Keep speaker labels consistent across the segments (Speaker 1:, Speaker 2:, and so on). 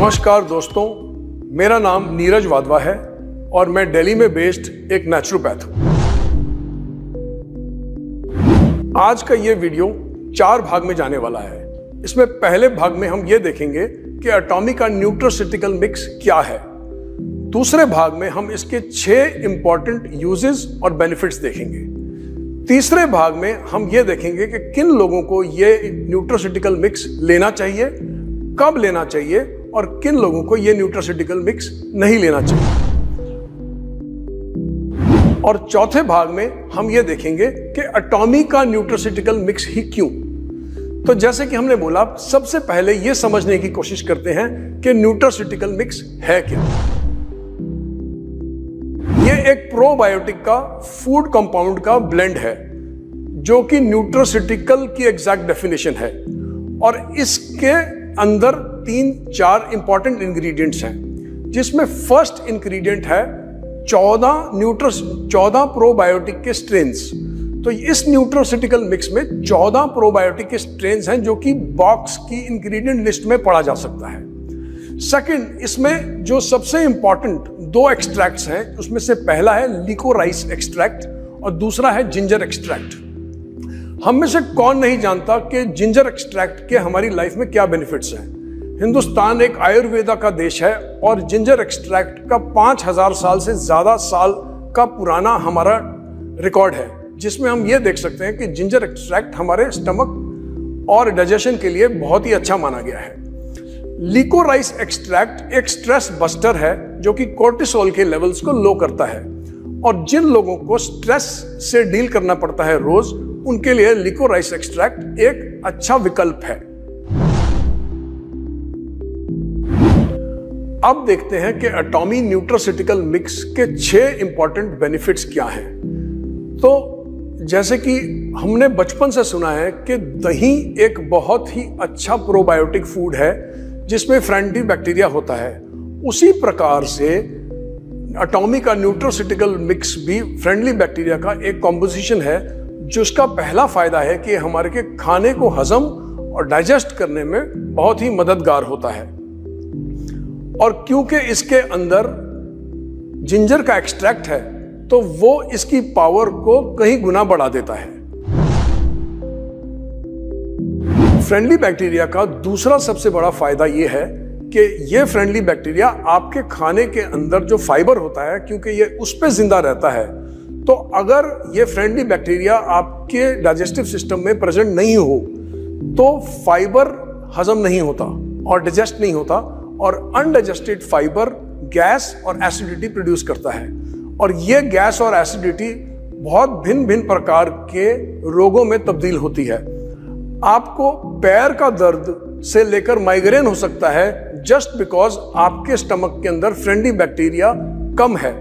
Speaker 1: नमस्कार दोस्तों, मेरा नाम नीरज वाधवा है और मैं दिल्ली में बेस्ड एक नेचुरोपैथ हूं। आज का ये वीडियो 4 भाग में जाने वाला है। इसमें पहले भाग में हम ये देखेंगे कि एटॉमिक का न्यूट्रास्यूटिकल मिक्स क्या है। दूसरे भाग में हम इसके 6 इंपॉर्टेंट यूजेस और बेनिफिट्स देखेंगे। तीसरे भाग में हम ये देखेंगे कि किन लोगों को ये न्यूट्रास्यूटिकल मिक्स लेना चाहिए, कब लेना चाहिए और किन लोगों को ये न्यूट्रास्यूटिकल मिक्स नहीं लेना चाहिए। और चौथे भाग में हम ये देखेंगे कि एटॉमिक का न्यूट्रास्यूटिकल मिक्स ही क्यों। तो जैसे कि हमने बोला, सबसे पहले ये समझने की कोशिश करते हैं कि न्यूट्रास्यूटिकल मिक्स है क्या। ये एक प्रोबायोटिक का फूड कंपाउंड का ब्लेंड है जो कि न्यूट्रास्यूटिकल की एग्जैक्ट डेफिनेशन है और इसके अंदर 3-4 इंपॉर्टेंट इंग्रेडिएंट्स हैं, जिसमें फर्स्ट इंग्रेडिएंट है 14 प्रोबायोटिक के स्ट्रेन्स। तो इस न्यूट्रास्यूटिकल मिक्स में 14 प्रोबायोटिक के स्ट्रेन्स हैं जो कि बॉक्स की इंग्रेडिएंट लिस्ट में पढ़ा जा सकता है। सेकंड, इसमें जो सबसे इंपॉर्टेंट 2 एक्सट्रैक्ट्स हैं, उसमें से पहला है लिकोराइस एक्सट्रैक्ट और दूसरा है जिंजर एक्सट्रैक्ट। हम में से कौन नहीं जानता कि जिंजर एक्सट्रैक्ट के हमारी लाइफ में क्या बेनिफिट्स हैं। हिंदुस्तान एक आयुर्वेदा का देश है और जिंजर एक्सट्रैक्ट का 5000 साल से ज्यादा साल का पुराना हमारा रिकॉर्ड है, जिसमें हम ये देख सकते हैं कि जिंजर एक्सट्रैक्ट हमारे स्टमक और डाइजेशन के लिए बहुत ही अच्छा माना गया है। लिकोराइस एक्सट्रैक्ट एक स्ट्रेस बस्टर है जो कि कोर्टिसोल के लेवल्स को लो करता है और जिन लोगों को स्ट्रेस से डील करना पड़ता है रोज, उनके लिए लिकोराइस एक्सट्रैक्ट एक अच्छा विकल्प है। अब देखते हैं कि एटॉमिक न्यूट्रास्यूटिकल मिक्स के 6 इंपॉर्टेंट बेनिफिट्स क्या हैं। तो जैसे कि हमने बचपन से सुना है कि दही एक बहुत ही अच्छा प्रोबायोटिक फूड है जिसमें फ्रेंडली बैक्टीरिया होता है। उसी प्रकार से एटॉमिक का न्यूट्रास्यूटिकल मिक्स भी फ्रेंडली बैक्टीरिया का एक कॉम्पोजिशन है, जिसका पहला फायदा है कि हमारे के खाने को हजम और डाइजेस्ट करने में बहुत ही मददगार होता है। और क्योंकि इसके अंदर जिंजर का एक्सट्रैक्ट है तो वो इसकी पावर को कई गुना बढ़ा देता है। फ्रेंडली बैक्टीरिया का दूसरा सबसे बड़ा फायदा ये है कि ये फ्रेंडली बैक्टीरिया आपके खाने के अंदर जो फाइबर होता है, क्योंकि ये उस पे जिंदा रहता है, तो अगर ये फ्रेंडली बैक्टीरिया आपके डाइजेस्टिव सिस्टम में प्रेजेंट नहीं हो तो फाइबर हजम नहीं होता और डाइजेस्ट नहीं होता और अनडाइजेस्टेड फाइबर गैस और एसिडिटी प्रोड्यूस करता है। और ये गैस और एसिडिटी बहुत भिन्न भिन्न प्रकार के रोगों में तब्दील होती है। आपको पैर का दर्द से लेकर माइग्रेन हो सकता है जस्ट बिकॉज आपके स्टमक के अंदर फ्रेंडली बैक्टीरिया कम है।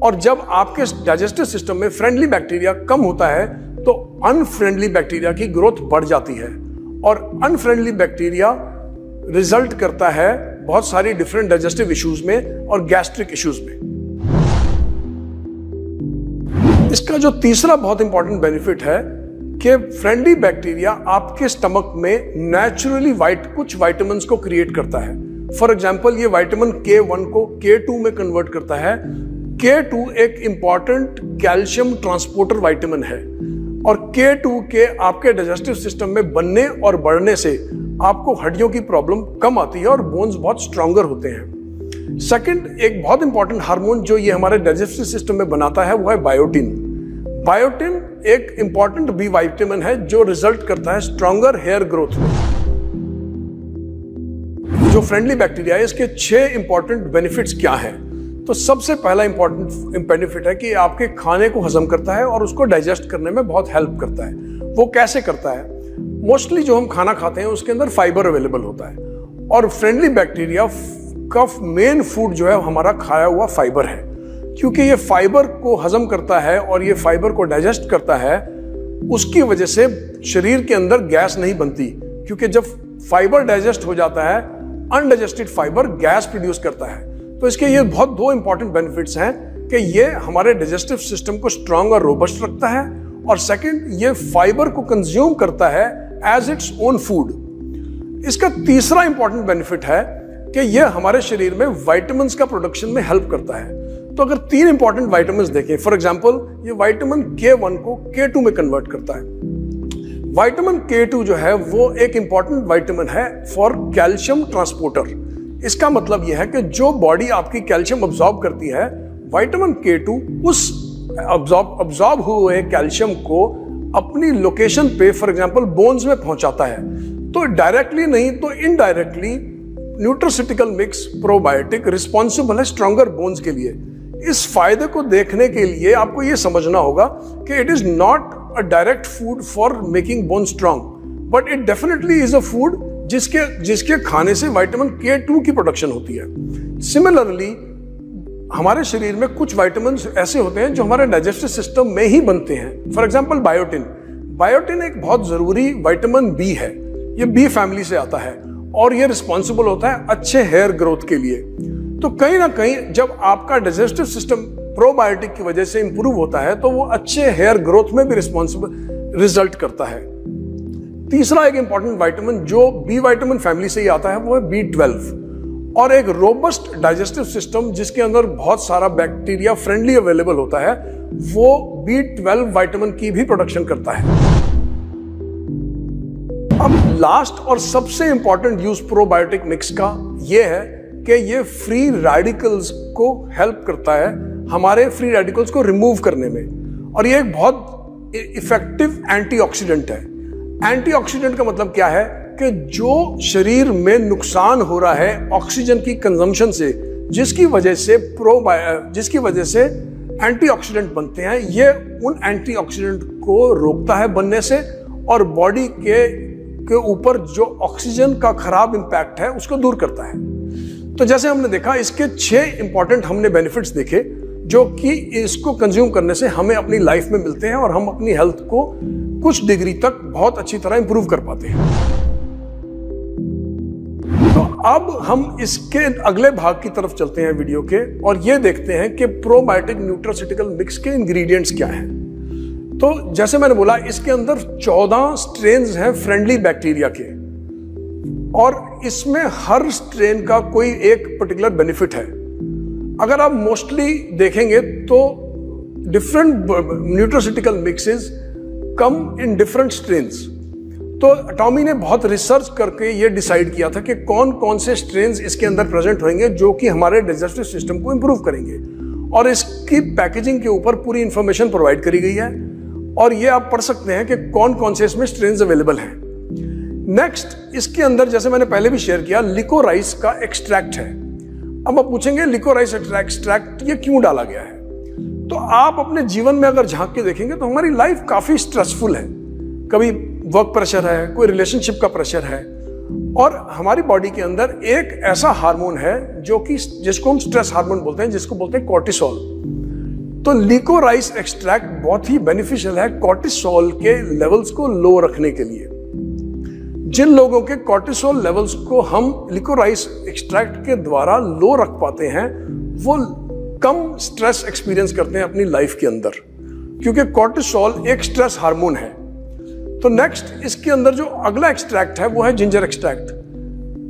Speaker 1: और जब आपके डाइजेस्टिव सिस्टम में फ्रेंडली बैक्टीरिया कम होता है तो अनफ्रेंडली बैक्टीरिया की ग्रोथ बढ़ जाती है और अनफ्रेंडली बैक्टीरिया रिजल्ट करता है बहुत सारी डिफरेंट डाइजेस्टिव इश्यूज में और गैस्ट्रिक इश्यूज में। इसका जो तीसरा बहुत इंपॉर्टेंट बेनिफिट है कि फ्रेंडली बैक्टीरिया आपके स्टमक में नेचुरली कुछ विटामिन्स को क्रिएट करता है। फॉर एग्जांपल, ये विटामिन K1 को K2 में कन्वर्ट करता है। K2 एक इंपॉर्टेंट कैल्शियम ट्रांसपोर्टर विटामिन है और K2 के आपके डाइजेस्टिव सिस्टम में बनने और बढ़ने से आपको हड्डियों की प्रॉब्लम कम आती है और बोन्स बहुत स्ट्रॉन्गर होते हैं। सेकंड, एक बहुत इंपॉर्टेंट हार्मोन जो ये हमारे डाइजेस्टिव सिस्टम में बनाता है वो है बायोटिन। बायोटिन एक इंपॉर्टेंट बी विटामिन है जो रिजल्ट करता है स्ट्रॉन्गर हेयर ग्रोथ में। जो फ्रेंडली बैक्टीरिया है, इसके 6 इंपॉर्टेंट बेनिफिट्स क्या हैं? तो सबसे पहला इंपॉर्टेंट बेनिफिट है कि आपके खाने को हजम करता है और उसको डाइजेस्ट करने में बहुत हेल्प करता है। वो कैसे करता है? मोस्टली जो हम खाना खाते हैं उसके अंदर फाइबर अवेलेबल होता है और फ्रेंडली बैक्टीरिया का मेन फूड जो है हमारा खाया हुआ फाइबर है। क्योंकि ये फाइबर को हजम करता है और ये फाइबर को डाइजेस्ट करता है, उसकी वजह से शरीर के अंदर गैस नहीं बनती। क्योंकि जब फाइबर डाइजेस्ट हो जाता है, अनडाइजेस्टेड फाइबर गैस प्रोड्यूस करता है। तो इसके ये बहुत 2 इंपॉर्टेंट बेनिफिट्स हैं कि ये हमारे डाइजेस्टिव सिस्टम को स्ट्रांग और रोबस्ट रखता है और सेकंड, ये फाइबर को कंज्यूम करता है एज इट्स ओन फूड। इसका तीसरा इंपॉर्टेंट बेनिफिट है कि ये हमारे शरीर में विटामिन्स का प्रोडक्शन में हेल्प करता है। तो अगर 3 इंपॉर्टेंट विटामिन्स देखें, फॉर एग्जांपल ये विटामिन K1 को K2 में कन्वर्ट करता है। विटामिन K2 जो है वो एक इंपॉर्टेंट विटामिन है फॉर कैल्शियम ट्रांसपोर्टर। इसका मतलब यह है कि जो बॉडी आपकी कैल्शियम अब्सॉर्ब करती है, विटामिन K2 उस अब्सॉर्ब हुए कैल्शियम को अपनी लोकेशन पे फॉर एग्जांपल बोन्स में पहुंचाता है। तो डायरेक्टली नहीं तो indirectly nutraceutical mix probiotic responsible है स्ट्रॉन्गर बोन्स के लिए। इस फायदे को देखने के लिए आपको यह समझना होगा कि it is not a direct food for making bone strong, but it definitely is a food जिसके खाने से विटामिन K2 की प्रोडक्शन होती है। सिमिलरली हमारे शरीर में कुछ विटामिन ऐसे होते हैं जो हमारे डाइजेस्टिव सिस्टम में ही बनते हैं। For example biotin. बायोटिन एक बहुत जरूरी विटामिन बी है। ये बी फैमिली से आता है और ये रिस्पॉन्सिबल होता है अच्छे हेयर ग्रोथ के लिए। तो कहीं ना कहीं जब आपका डाइजेस्टिव सिस्टम प्रोबायोटिक की वजह से इंप्रूव होता है तो वो अच्छे हेयर ग्रोथ में भी रिस्पॉन्सिबल रिजल्ट करता है। तीसरा एक इंपॉर्टेंट विटामिन जो बी विटामिन फैमिली से ही आता है वो है B12। और एक रोबस्ट डाइजेस्टिव सिस्टम जिसके अंदर बहुत सारा बैक्टीरिया फ्रेंडली अवेलेबल होता है, वो B12 विटामिन की भी प्रोडक्शन करता है। अब लास्ट और सबसे इंपॉर्टेंट यूज प्रोबायोटिक मिक्स का ये है कि ये फ्री रेडिकल्स को हेल्प करता है, हमारे फ्री रेडिकल्स को रिमूव करने में। और ये एक बहुत इफेक्टिव एंटीऑक्सीडेंट है। एंटीऑक्सीडेंट का मतलब क्या है कि जो शरीर में नुकसान हो रहा है ऑक्सीजन की कंजम्पशन से, जिसकी वजह से एंटीऑक्सीडेंट बनते हैं, ये उन एंटीऑक्सीडेंट को रोकता है बनने से और बॉडी के ऊपर जो ऑक्सीजन का खराब इंपैक्ट है उसको दूर करता है। तो जैसे हमने देखा इसके 6 इंपॉर्टेंट हमने बेनिफिट्स देखे जो कि इसको कंज्यूम करने से हमें अपनी लाइफ में मिलते हैं और हम अपनी हेल्थ को कुछ डिग्री तक बहुत अच्छी तरह इंप्रूव कर पाते हैं। तो अब हम इसके अगले भाग की तरफ चलते हैं वीडियो के और ये देखते हैं कि प्रोबायोटिक न्यूट्रास्यूटिकल मिक्स के इंग्रेडिएंट्स क्या हैं। तो जैसे मैंने बोला इसके अंदर 14 स्ट्रेन्स हैं फ्रेंडली बैक्टीरिया के और इसमें हर स्ट्रेन का कोई एक पर्टिकुलर बेनिफिट है। अगर आप मोस्टली देखेंगे तो different nutraceutical mixes come in different strains. तो टॉमी ने बहुत रिसर्च करके ये डिसाइड किया था कि कौन कौन से स्ट्रेन्स इसके अंदर प्रेजेंट होंगे जो कि हमारे डाइजेस्टिव सिस्टम को इंप्रूव करेंगे, और इसकी पैकेजिंग के ऊपर पूरी इंफॉर्मेशन प्रोवाइड करी गई है और ये आप पढ़ सकते हैं कि कौन कौन से इसमें स्ट्रेन्स अवेलेबल हैं। नेक्स्ट, इसके अंदर जैसे मैंने पहले भी शेयर किया लिकोराइस का एक्सट्रैक्ट है। अब आप पूछेंगे लिकोराइस एक्सट्रैक्ट ये क्यों डाला गया है? तो आप अपने जीवन में अगर झांक के देखेंगे तो हमारी लाइफ काफी स्ट्रेसफुल है। कभी वर्क प्रेशर है, कोई रिलेशनशिप का प्रेशर है, और हमारी बॉडी के अंदर एक ऐसा हार्मोन है जो कि जिसको हम स्ट्रेस हार्मोन बोलते हैं, जिसको बोलते हैं कॉर्टिसोल। तो लिकोराइस एक्सट्रैक्ट बहुत ही बेनिफिशियल है कॉर्टिसोल के लेवल्स को लो रखने के लिए। जिन लोगों के कॉर्टिसोल लेवल्स को हम लिकोराइस एक्सट्रैक्ट के द्वारा लो रख पाते हैं वो कम स्ट्रेस एक्सपीरियंस करते हैं अपनी लाइफ के अंदर, क्योंकि कॉर्टिसोल एक स्ट्रेस हार्मोन है। तो नेक्स्ट, इसके अंदर जो अगला एक्सट्रैक्ट है वो है जिंजर एक्सट्रैक्ट।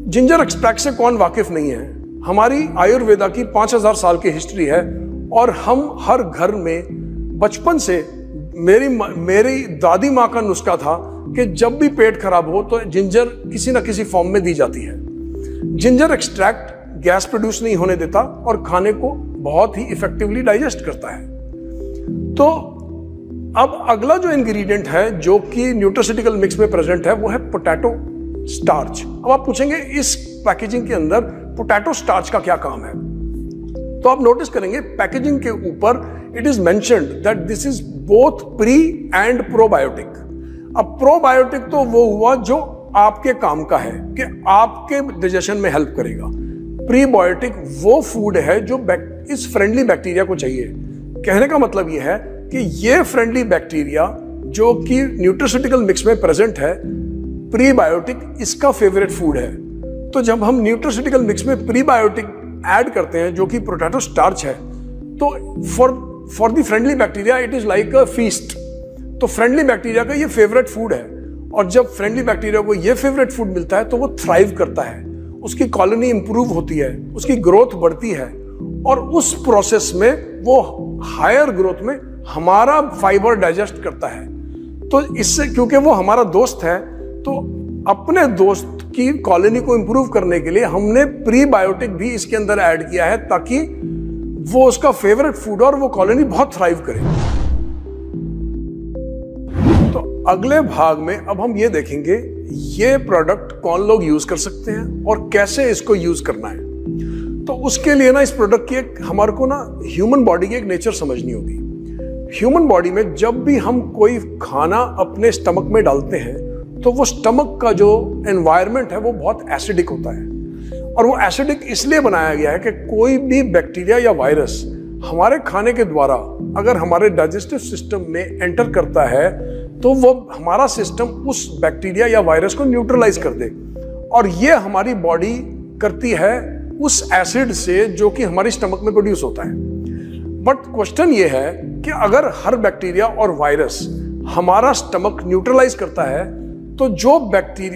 Speaker 1: जिंजर एक्सट्रैक्ट से कौन वाकिफ नहीं है? हमारी आयुर्वेदा की 5000 साल की हिस्ट्री है और हम हर घर में बचपन से, मेरी दादी माँ का नुस्खा था कि जब भी पेट खराब हो तो जिंजर किसी ना किसी फॉर्म में दी जाती है। जिंजर एक्सट्रैक्ट गैस प्रोड्यूस नहीं होने देता और खाने को बहुत ही इफेक्टिवली डाइजेस्ट करता है। तो अब अगला जो इंग्रेडिएंट है जो कि न्यूट्रास्यूटिकल मिक्स में प्रेजेंट है वो है पोटैटो स्टार्च। अब आप पूछेंगे इस पैकेजिंग के अंदर पोटैटो स्टार्च का क्या काम है? तो आप नोटिस करेंगे पैकेजिंग के ऊपर it is mentioned that this is both pre and probiotic. अब प्रोबायोटिक तो वो हुआ जो आपके काम का है कि आपके डाइजेशन में हेल्प करेगा। प्रीबायोटिक वो फूड है जो इस फ्रेंडली बैक्टीरिया को चाहिए। कहने का मतलब ये है कि ये फ्रेंडली बैक्टीरिया जो कि न्यूट्रास्यूटिकल मिक्स में प्रेजेंट है, प्रीबायोटिक इसका फेवरेट फूड है। तो जब हम न्यूट्रास्यूटिकल मिक्स में प्रीबायोटिक ऐड करते हैं जो कि पोटैटो स्टार्च है, तो for the friendly bacteria it is like a feast. तो फ्रेंडली बैक्टीरिया का ये फेवरेट फूड है, और जब फ्रेंडली बैक्टीरिया को ये फेवरेट फूड मिलता है तो वो थ्राइव करता है उसकी कॉलोनी इंप्रूव होती है, उसकी ग्रोथ बढ़ती है और उस प्रोसेस में वो हायर ग्रोथ में हमारा फाइबर डाइजेस्ट करता है। तो इससे, क्योंकि वो हमारा दोस्त है, तो अपने दोस्त की कॉलोनी को इंप्रूव करने के लिए हमने प्रीबायोटिक भी इसके अंदर ऐड किया है, ताकि वो उसका फेवरेट फूड और वो कॉलोनी बहुत थ्राइव करे। तो अगले भाग में अब हम ये देखेंगे ये प्रोडक्ट कौन लोग यूज कर सकते हैं और कैसे इसको यूज करना है। तो उसके लिए ना इस प्रोडक्ट की एक हमारे को ना ह्यूमन बॉडी की एक नेचर समझनी होगी। ह्यूमन बॉडी में जब भी हम कोई खाना अपने स्टमक में डालते हैं तो वो स्टमक का जो एनवायरनमेंट है वो बहुत एसिडिक होता है, और वो एसिडिक इसलिए बनाया गया है कि कोई भी बैक्टीरिया या वायरस हमारे खाने के द्वारा अगर हमारे डाइजेस्टिव सिस्टम में एंटर करता है तो वो हमारा सिस्टम उस बैक्टीरिया या वायरस को न्यूट्रलाइज कर दे, और ये हमारी बॉडी करती है उस एसिड से जो कि हमारी स्टमक में प्रोड्यूस होता है। बट क्वेश्चन ये है कि अगर हर बैक्टीरिया और वायरस हमारा स्टमक न्यूट्रलाइज करता है तो जो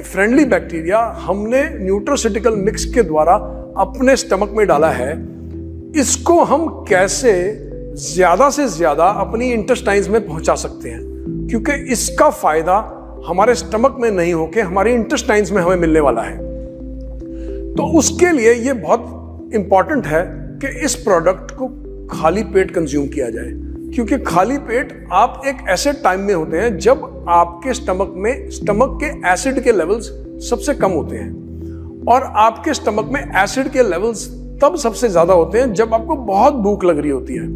Speaker 1: फ्रेंडली बैक्टीरिया हमने न्यूट्रोसिटिकल मिक्स के द्वारा अपने स्टमक में डाला है, इसको हम कैसे ज्यादा से ज्यादा अपनी इंटेस्टाइन्स में पहुंचा सकते हैं, क्योंकि इसका फायदा हमारे स्टमक में नहीं होके हमारे इंटेस्टाइन्स में हमें मिलने वाला है। तो उसके लिए ये बहुत इंपॉर्टेंट है कि इस प्रोडक्ट को खाली पेट कंज्यूम किया जाए, क्योंकि खाली पेट आप एक ऐसे टाइम में होते हैं जब आपके स्टमक के एसिड के लेवल्स सबसे कम होते हैं, और आपके स्टमक में एसिड के लेवल्स तब सबसे ज्यादा होते हैं जब आपको बहुत भूख लग रही होती है,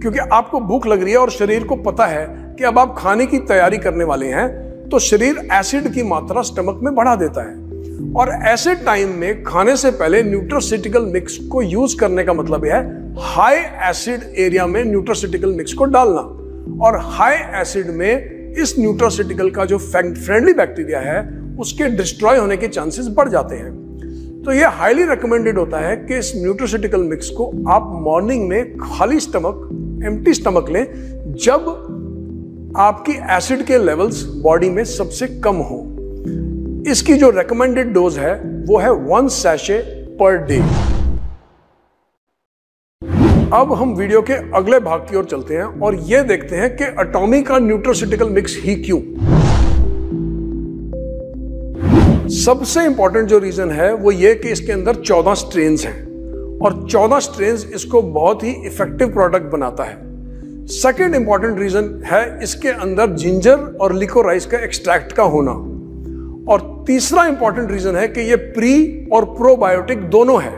Speaker 1: क्योंकि आपको भूख लग रही है और शरीर को पता है कि अब आप खाने की तैयारी करने वाले हैं, तो शरीर एसिड की मात्रा स्टमक में बढ़ा देता है। और ऐसे टाइम में खाने से पहले न्यूट्रोसिटिकल मिक्स को यूज करने का मतलब है हाई एसिड एरिया में न्यूट्रोसिटिकल मिक्स को डालना, और हाई एसिड में इस न्यूट्रोसिटिकल का जो फ्रेंडली बैक्टीरिया है उसके डिस्ट्रॉय होने के चांसेस बढ़ जाते हैं। तो ये हाईली रिकमेंडेड होता है कि इस न्यूट्रोसिटिकल मिक्स को आप मॉर्निंग में खाली स्टमक, एम्प्टी स्टमक लें, जब आपकी एसिड के लेवल्स बॉडी में सबसे कम हो। इसकी जो रेकमेंडेड डोज है वो है 1 सैशे पर डे। अब हम वीडियो के अगले भाग की ओर चलते हैं और ये देखते हैं कि एटॉमी का न्यूट्रोसिटिकल मिक्स ही क्यों। सबसे इंपॉर्टेंट जो रीजन है वो ये कि इसके अंदर 14 स्ट्रेन्स हैं, और 14 स्ट्रेन्स इसको बहुत ही इफेक्टिव प्रोडक्ट बनाता है। सेकेंड इंपॉर्टेंट रीजन है इसके अंदर जिंजर और लिकोराइस का एक्सट्रैक्ट का होना, और तीसरा इंपॉर्टेंट रीजन है कि ये प्री और प्रोबायोटिक दोनों है।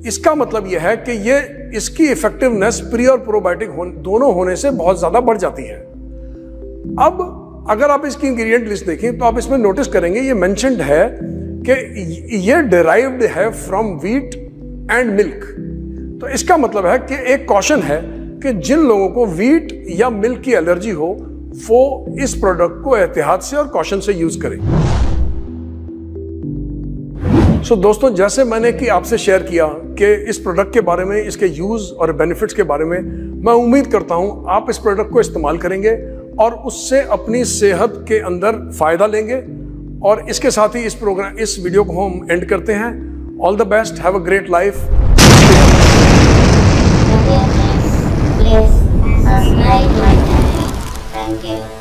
Speaker 1: इसका मतलब यह है कि ये इसकी इफेक्टिवनेस प्री और प्रोबायोटिक दोनों होने से बहुत ज्यादा बढ़ जाती है। अब अगर आप इसकी इंग्रेडिएंट लिस्ट देखें तो आप इसमें नोटिस करेंगे ये मेंशन्ड है कि ये डिराइव्ड है फ्रॉम व्हीट एंड मिल्क। तो इसका मतलब है कि एक कॉशन है कि जिन लोगों को व्हीट या मिल्क की एलर्जी हो वो इस प्रोडक्ट को एहतियात से और कॉशन से यूज करें। सो दोस्तों, जैसे मैंने कि आपसे शेयर किया कि इस प्रोडक्ट के बारे में, इसके यूज और बेनिफिट्स के बारे में, मैं उम्मीद करता हूं आप इस प्रोडक्ट को इस्तेमाल करेंगे और उससे अपनी सेहत के अंदर फायदा लेंगे। और इसके साथ ही इस वीडियो को हम एंड करते हैं। All the best, have a great life.
Speaker 2: Please subscribe my channel. Thank you.